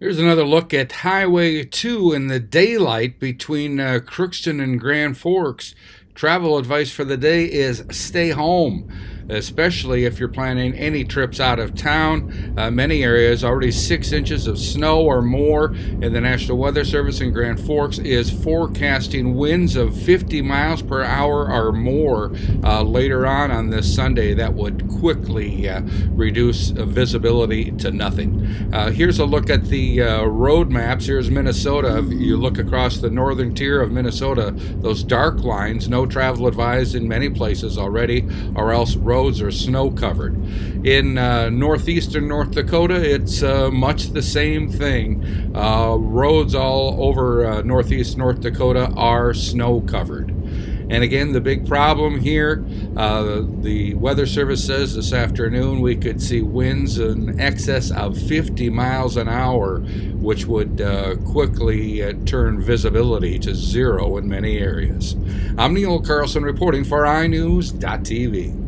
Here's another look at Highway 2 in the daylight between CROOKSTON and Grand Forks. Travel advice for the day is stay home, especially if you're planning any trips out of town. Many areas already 6 inches of snow or more, and the National Weather Service in Grand Forks is forecasting winds of 50 miles per hour or more later on this Sunday. That would quickly reduce visibility to nothing. Here's a look at the road maps. Here's Minnesota. If you look across the northern tier of Minnesota, those dark lines, no travel advised in many places already, or else roads are snow covered. In northeastern North Dakota, it's much the same thing. Roads all over northeast North Dakota are snow covered. And again, the big problem here, the Weather Service says this afternoon we could see winds in excess of 50 miles an hour, which would quickly turn visibility to zero in many areas. I'm Neil Carlson reporting for iNewZ.TV.